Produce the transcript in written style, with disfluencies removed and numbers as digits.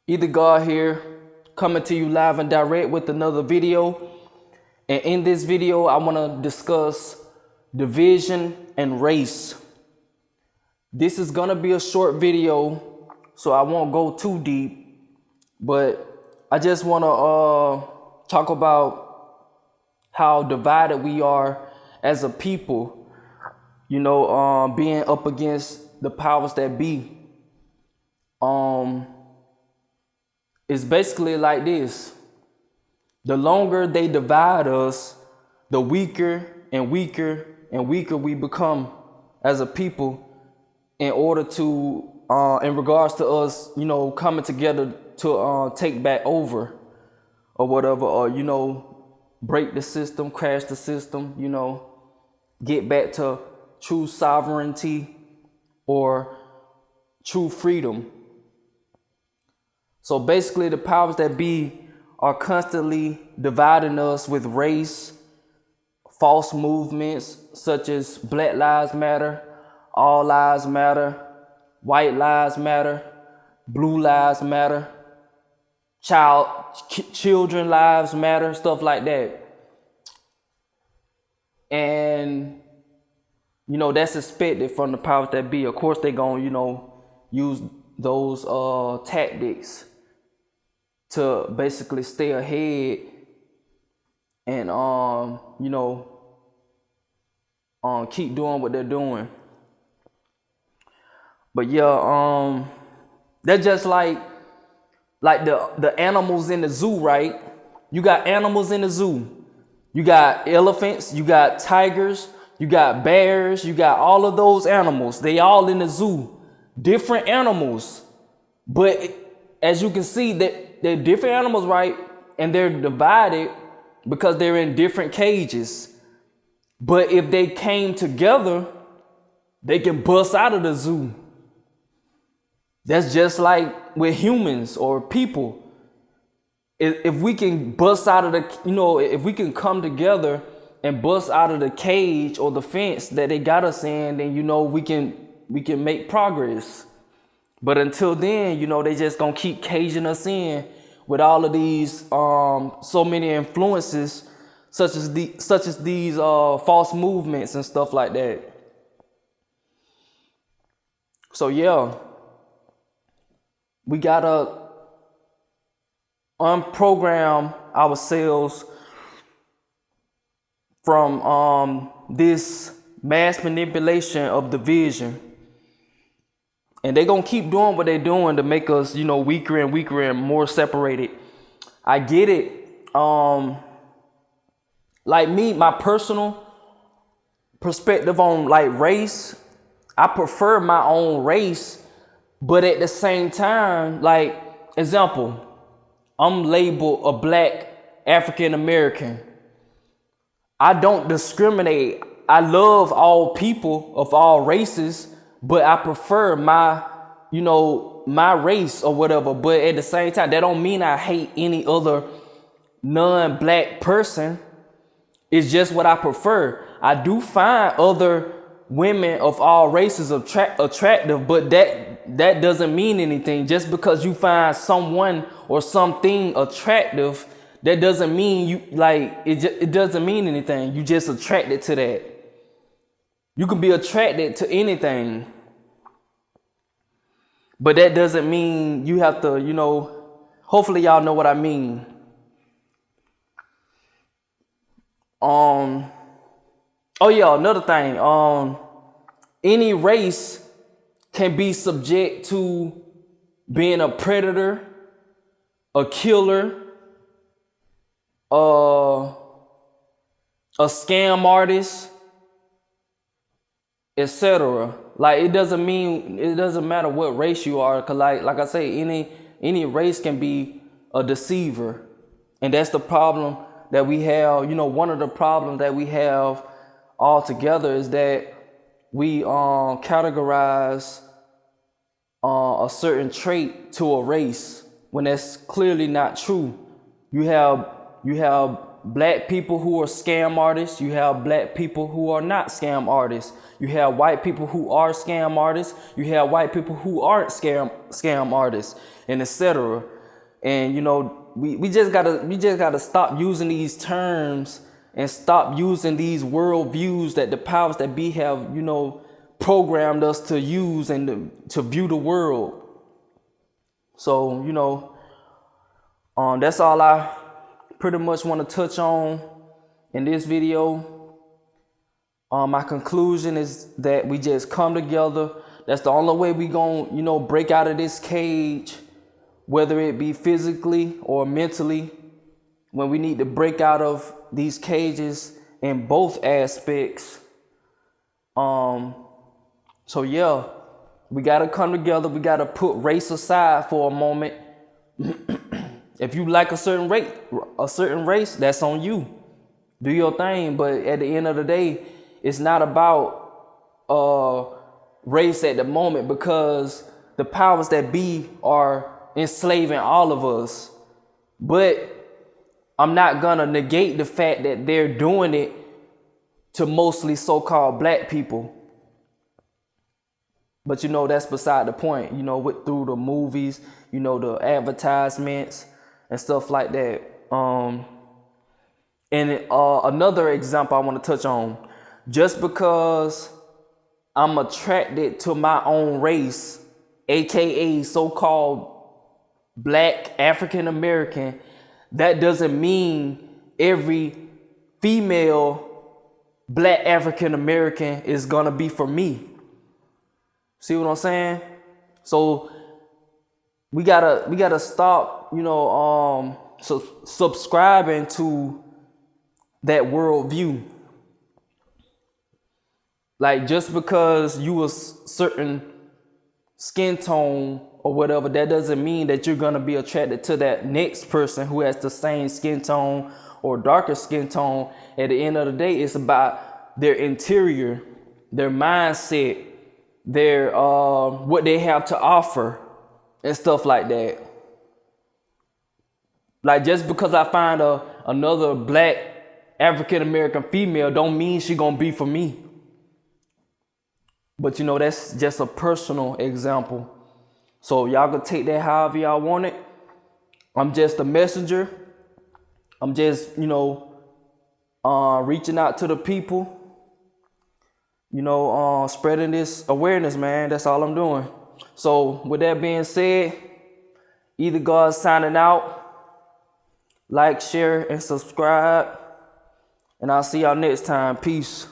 Either God here, coming to you live and direct with another video. And in this video, I want to discuss division and race. This is going to be a short video, so I won't go too deep, but I just want to talk about how divided we are as a people, being up against the powers that be. It's basically like this. The longer they divide us, the weaker and weaker and weaker we become as a people in order to, in regards to us, coming together to take back over or whatever, or, break the system, crash the system, get back to true sovereignty or true freedom. So basically the powers that be are constantly dividing us with race, false movements such as Black Lives Matter, All Lives Matter, White Lives Matter, Blue Lives Matter, Children Lives Matter, stuff like that. And, that's expected from the powers that be. Of course, they're going to, use those tactics to basically stay ahead and keep doing what they're doing. But yeah, they're just like the animals in the zoo, right? You got animals in the zoo. You got elephants, you got tigers, you got bears, you got all of those animals. They all in the zoo. Different animals. But as you can see, that they're different animals, right? And they're divided because they're in different cages. But if they came together, they can bust out of the zoo. That's just like with humans or people. If we can bust out of the, if we can come together and bust out of the cage or the fence that they got us in, then, we can make progress. But until then, they just gonna keep caging us in with all of these so many influences, such as these false movements and stuff like that. So yeah, we gotta unprogram ourselves from this mass manipulation of division. And they're going to keep doing what they're doing to make us, weaker and weaker and more separated. I get it. Like me, my personal perspective on like race, I prefer my own race. But at the same time, like, example, I'm labeled a Black African American. I don't discriminate. I love all people of all races, but I prefer my race or whatever. But at the same time, that don't mean I hate any other non-Black person. It's just what I prefer. I do find other women of all races attractive, but that doesn't mean anything. Just because you find someone or something attractive, that doesn't mean it doesn't mean anything. You just attracted to that. You can be attracted to anything, but that doesn't mean you have to, hopefully y'all know what I mean. Oh yeah, another thing. Any race can be subject to being a predator, a killer, a scam artist, etc. Like it doesn't matter what race you are, cause like I say, any race can be a deceiver, and that's the problem that we have. One of the problems that we have altogether is that we categorize a certain trait to a race when that's clearly not true. You have Black people who are scam artists. You have Black people who are not scam artists. You have white people who are scam artists. You have white people who aren't scam artists, and etc. And you know, we just gotta stop using these terms and stop using these worldviews that the powers that be have, you know, programmed us to use and to view the world. So, you know, that's all I pretty much want to touch on in this video. My conclusion is that we just come together. That's the only way we gonna, you know, break out of this cage, whether it be physically or mentally. When we need to break out of these cages in both aspects. So yeah, we gotta come together. We gotta put race aside for a moment. If you like a certain race, that's on you. Do your thing. But at the end of the day, it's not about race at the moment, because the powers that be are enslaving all of us. But I'm not gonna negate the fact that they're doing it to mostly so-called black people. But you know, that's beside the point. You know, through the movies, you know, the advertisements and stuff like that. And another example I want to touch on, just because I'm attracted to my own race, aka so-called black African American, that doesn't mean every female black African American is gonna be for me. See what I'm saying? So we gotta stop, you know, subscribing to that worldview. Like, just because you a certain skin tone or whatever, that doesn't mean that you're gonna be attracted to that next person who has the same skin tone or darker skin tone. At the end of the day, it's about their interior, their mindset, their what they have to offer and stuff like that. Like, just because I find another black African American female don't mean she gonna be for me. But you know, that's just a personal example. So y'all can take that however y'all want it. I'm just a messenger. I'm just, you know, reaching out to the people. You know, spreading this awareness, man. That's all I'm doing. So with that being said, Either God signing out. Like, share, and subscribe. And I'll see y'all next time. Peace.